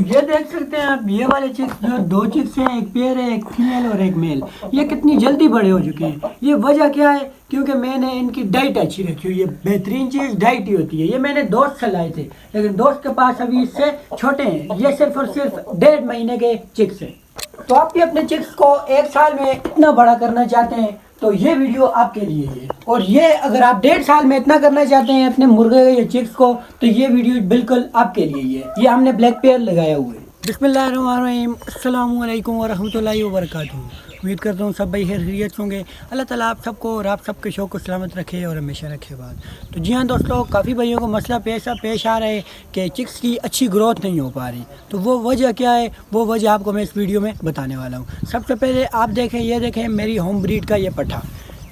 ये देख सकते हैं आप, ये वाले चिक्स जो दो चिक्स हैं, एक पेयर है, एक फीमेल और एक मेल, ये कितनी जल्दी बड़े हो चुके हैं। ये वजह क्या है? क्योंकि मैंने इनकी डाइट अच्छी रखी हुई है। बेहतरीन चीज़ डाइट ही होती है। ये मैंने दोस्त से लाए थे, लेकिन दोस्त के पास अभी इससे छोटे हैं। ये सिर्फ और सिर्फ 1.5 महीने के चिक्स हैं। तो आप भी अपने चिक्स को 1 साल में इतना बड़ा करना चाहते हैं तो ये वीडियो आपके लिए है। और ये अगर आप 1.5 साल में इतना करना चाहते हैं अपने मुर्गे या चिक्स को, तो ये वीडियो बिल्कुल आपके लिए है। ये हमने ब्लैक पेयर लगाया हुआ है। बिस्मिल्लाहिर्रहमानिर्रहीम, अस्सलामु अलैकुम वरहमतुल्लाहि वबरकातुहू। उम्मीद करता हूँ सब भाई खैरियत होंगे। अल्लाह ताला आप सबको और आप सबके शौक़ को सलामत रखे और हमेशा रखे बात। तो जी हाँ दोस्तों, काफ़ी भाइयों को मसला पेश आ रहा है कि चिक्स की अच्छी ग्रोथ नहीं हो पा रही। तो वो वजह क्या है, वो वजह आपको मैं इस वीडियो में बताने वाला हूँ। सबसे पहले आप देखें, ये देखें मेरी होम ब्रीड का ये पट्ठा,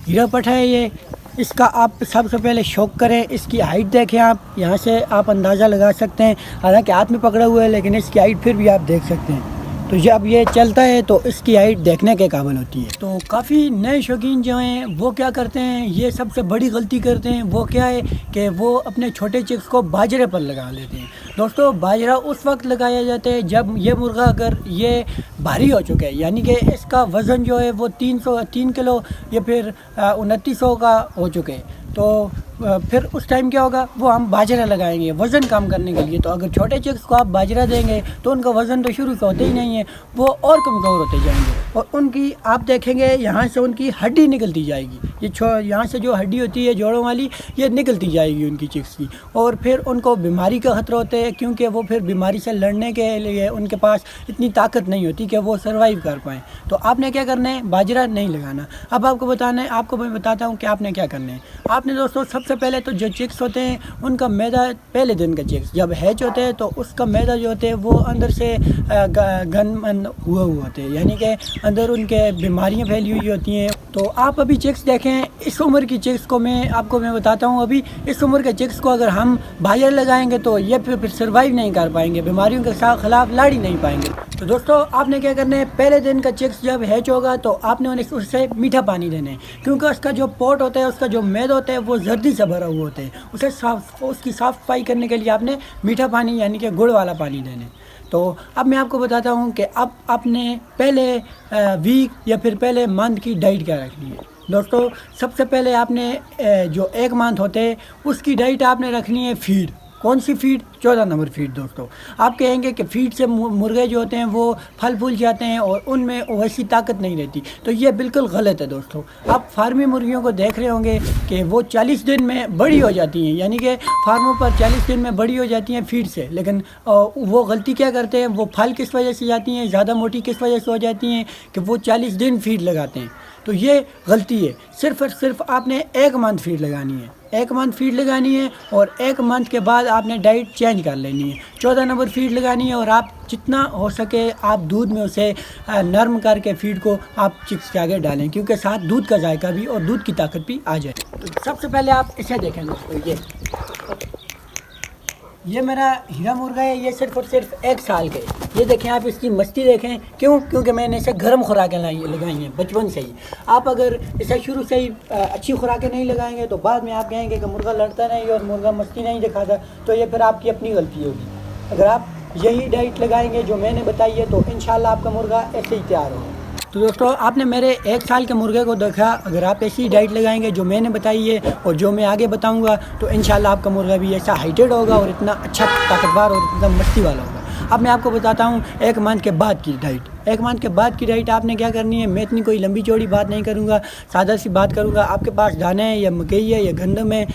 हीरा पट्ठा है ये। इसका आप सबसे पहले शौक करें, इसकी हाइट देखें आप, यहाँ से आप अंदाज़ा लगा सकते हैं। हालांकि हाथ में पकड़ा हुआ है लेकिन इसकी हाइट फिर भी आप देख सकते हैं। तो जब ये चलता है तो इसकी हाइट देखने के काबिल होती है। तो काफ़ी नए शौकीन जो हैं वो क्या करते हैं, ये सबसे बड़ी गलती करते हैं। वो क्या है कि वो अपने छोटे चिक्स को बाजरे पर लगा लेते हैं। दोस्तों, बाजरा उस वक्त लगाया जाता है जब ये मुर्गा अगर ये भारी हो चुका है, यानी कि इसका वज़न जो है वो 3 किलो या फिर 2900 का हो चुके हैं। तो फिर उस टाइम क्या होगा, वो हम बाजरा लगाएंगे वज़न कम करने के लिए। तो अगर छोटे चिक्स को आप बाजरा देंगे तो उनका वज़न तो शुरू से होते ही नहीं है, वो और कमज़ोर होते जाएंगे। और उनकी आप देखेंगे यहाँ से उनकी हड्डी निकलती जाएगी। ये यहाँ से जो हड्डी होती है जोड़ों वाली, ये निकलती जाएगी उनकी चिक्स की। और फिर उनको बीमारी का ख़तरा होता है, क्योंकि वो फिर बीमारी से लड़ने के लिए उनके पास इतनी ताकत नहीं होती कि वो सर्वाइव कर पाएँ। तो आपने क्या करना है, बाजरा नहीं लगाना। अब आपको बताना है, आपको मैं बताता हूँ कि आपने क्या करना है। आपने दोस्तों सबसे पहले तो जो चिक्स होते हैं उनका मैदा, पहले दिन का चिक्स जब हैच होते हैं तो उसका मैदा जो होते हैं वो अंदर से गन हुए होते हैं, यानी कि अंदर उनके बीमारियां फैली हुई होती हैं। तो आप अभी चिक्स देखें, इस उम्र की चिक्स को मैं बताता हूँ। अभी इस उम्र के चिक्स को अगर हम बाहर लगाएंगे तो ये फिर सर्वाइव नहीं कर पाएंगे, बीमारियों के खिलाफ लड़ ही नहीं पाएंगे। तो दोस्तों, आपने क्या करना है, पहले दिन का चिक्स जब हैच होगा तो आपने उससे मीठा पानी देना है, क्योंकि उसका जो पोट होता है, उसका जो मैदा होता है वो जर्दी से भरा हुआ होता है। उसकी साफ़ सफाई करने के लिए आपने मीठा पानी यानी कि गुड़ वाला पानी देना है। तो अब मैं आपको बताता हूँ कि अब आपने पहले वीक या फिर पहले मंथ की डाइट क्या रखनी है। दोस्तों, सबसे पहले आपने जो 1 मंथ होते हैं उसकी डाइट आपने रखनी है फीड। कौन सी फीड? 14 number feed. दोस्तों, आप कहेंगे कि फीड से मुर्गे जो होते हैं वो फल फूल जाते हैं और उनमें वैसी ताकत नहीं रहती, तो ये बिल्कुल गलत है। दोस्तों, आप फार्मी मुर्गियों को देख रहे होंगे कि वो 40 दिन में बड़ी हो जाती हैं, यानी कि फार्मों पर 40 दिन में बड़ी हो जाती हैं फीड से। लेकिन वो गलती क्या करते हैं, वो फल किस वजह से जाती हैं, ज़्यादा मोटी किस वजह से हो जाती हैं कि वो 40 दिन फीड लगाते हैं। तो ये गलती है। सिर्फ और सिर्फ आपने 1 मंथ फीड लगानी है, 1 मंथ फीड लगानी है और 1 मंथ के बाद आपने डाइट चेंज कर लेनी है। 14 नंबर फीड लगानी है और आप जितना हो सके आप दूध में उसे नरम करके फीड को आप चिक्स के आगे डालें, क्योंकि साथ दूध का जायका भी और दूध की ताकत भी आ जाए। तो सबसे पहले आप इसे देखें दोस्तों, ये मेरा हीरा मुर्गा है। ये सिर्फ और सिर्फ 1 साल के। ये देखें आप, इसकी मस्ती देखें। क्यों? क्योंकि मैंने इसे गर्म खुराकें लगाई हैं बचपन से ही। आप अगर इसे शुरू से ही अच्छी खुराकें नहीं लगाएंगे तो बाद में आप कहेंगे कि मुर्गा लड़ता नहीं और मुर्गा मस्ती नहीं दिखाता, तो ये फिर आपकी अपनी गलती होगी। अगर आप यही डाइट लगाएंगे जो मैंने बताई है तो इंशाल्लाह आपका मुर्गा ऐसे ही तैयार होगा। तो दोस्तों, आपने मेरे 1 साल के मुर्गे को देखा। अगर आप ऐसी डाइट लगाएंगे जो मैंने बताई है और जो मैं आगे बताऊंगा, तो इंशाल्लाह आपका मुर्गा भी ऐसा हाइटेड होगा और इतना अच्छा ताकतवर और इतना मस्ती वाला होगा। अब मैं आपको बताता हूँ 1 मंथ के बाद की डाइट। 1 मंथ के बाद की डाइट आपने क्या करनी है। मैं इतनी कोई लंबी चौड़ी बात नहीं करूँगा, सादा सी बात करूँगा। आपके पास दाना है या मकई है या गंदम है,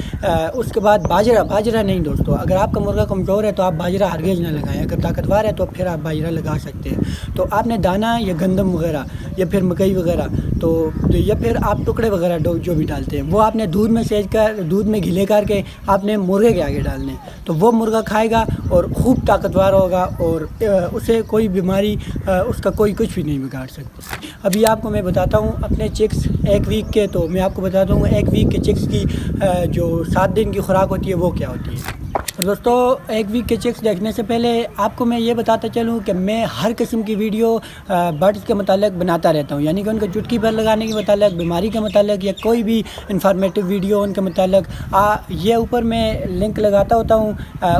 उसके बाद बाजरा नहीं। दोस्तों, अगर आपका मुर्गा कमज़ोर है तो आप बाजरा हरगिज़ ना लगाएं। अगर ताकतवर है तो फिर आप बाजरा लगा सकते हैं। तो आपने दाना या गंदम वगैरह या फिर मकई वगैरह तो या फिर आप टुकड़े वगैरह जो भी डालते हैं वो आपने दूध में सेज कर, दूध में घिले करके आपने मुर्गे के आगे डालने। तो वो मुर्गा खाएगा और खूब ताकतवर होगा और उसे कोई बीमारी उसका कोई कुछ भी नहीं बिगाड़ सकती। अभी आपको मैं बताता हूँ अपने चिक्स 1 वीक के। तो मैं आपको बताता हूँ 1 वीक के चिक्स की जो 7 दिन की खुराक होती है वो क्या होती है। और दोस्तों एक वीक के चिक्स देखने से पहले आपको मैं ये बताता चलूँ कि मैं हर किस्म की वीडियो बर्ड्स के मतलब बनाता रहता हूँ, यानी कि उनको चुटकी पर लगाने के मतलब, बीमारी के मतलब, या कोई भी इंफॉर्मेटिव वीडियो उनके मतलब ये ऊपर मैं लिंक लगाता होता हूँ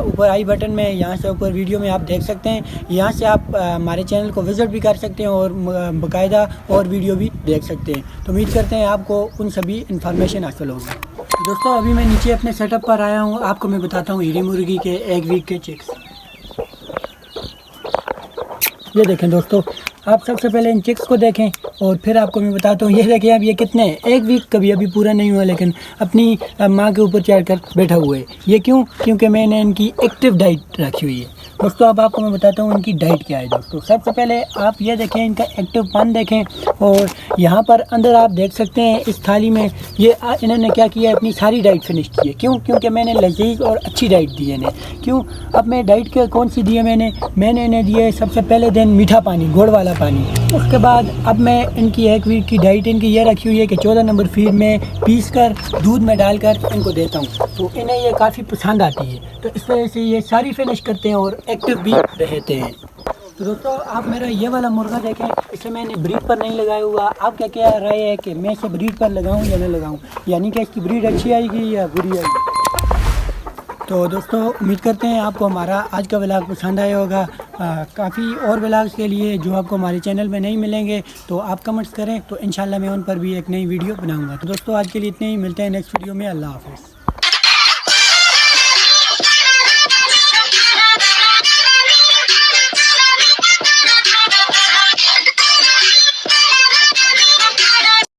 ऊपर आई बटन में। यहाँ से ऊपर वीडियो में आप देख सकते हैं, यहाँ से आप हमारे चैनल को विज़िट भी कर सकते हैं और बाकायदा और वीडियो भी देख सकते हैं। तो उम्मीद करते हैं आपको उन सभी इन्फॉर्मेशन हासिल होगी। दोस्तों अभी मैं नीचे अपने सेटअप पर आया हूँ, आपको मैं बताता हूँ हीरी मुर्गी के एक वीक के चिक्स। ये देखें दोस्तों, आप सबसे पहले इन चिक्स को देखें और फिर आपको मैं बताता हूँ। ये देखें अब ये कितने हैं, एक वीक कभी अभी पूरा नहीं हुआ लेकिन अपनी माँ के ऊपर चढ़कर बैठा हुआ है। ये क्यों? क्योंकि मैंने इनकी एक्टिव डाइट रखी हुई है। दोस्तों अब आपको मैं बताता हूँ इनकी डाइट क्या है। दोस्तों सबसे पहले आप ये देखें, इनका एक्टिव पान देखें और यहाँ पर अंदर आप देख सकते हैं इस थाली में ये इन्होंने क्या किया है, अपनी सारी डाइट फिनिश की है। क्यों? क्योंकि मैंने लजीज और अच्छी डाइट दी है इन्हें। क्यों? अब मैं डाइट के कौन सी दी है मैंने इन्हें दिए सबसे पहले दिन मीठा पानी, गुड़ वाला पानी। उसके बाद अब मैं इनकी एक वीक की डाइट इनकी ये रखी हुई है कि 14 नंबर फीड में पीस कर दूध में डालकर इनको देता हूँ, तो इन्हें ये काफ़ी पसंद आती है। तो इस वजह से ये सारी फिनिश करते हैं और एक्टिव भी रहते हैं। तो दोस्तों आप मेरा ये वाला मुर्गा देखें, इसे मैंने ब्रीड पर नहीं लगाया हुआ। आप क्या राय है कि मैं इसे ब्रीड पर लगाऊं या न लगाऊं, यानी कि इसकी ब्रीड अच्छी आएगी या बुरी आएगी? तो दोस्तों उम्मीद करते हैं आपको हमारा आज का व्लॉग पसंद आया होगा। काफ़ी और व्लॉग्स के लिए जो आपको हमारे चैनल में नहीं मिलेंगे तो आप कमेंट्स करें, तो इंशाल्लाह मैं उन पर भी एक नई वीडियो बनाऊंगा। तो दोस्तों आज के लिए इतने ही, मिलते हैं नेक्स्ट वीडियो में। अल्लाह हाफ़िज़।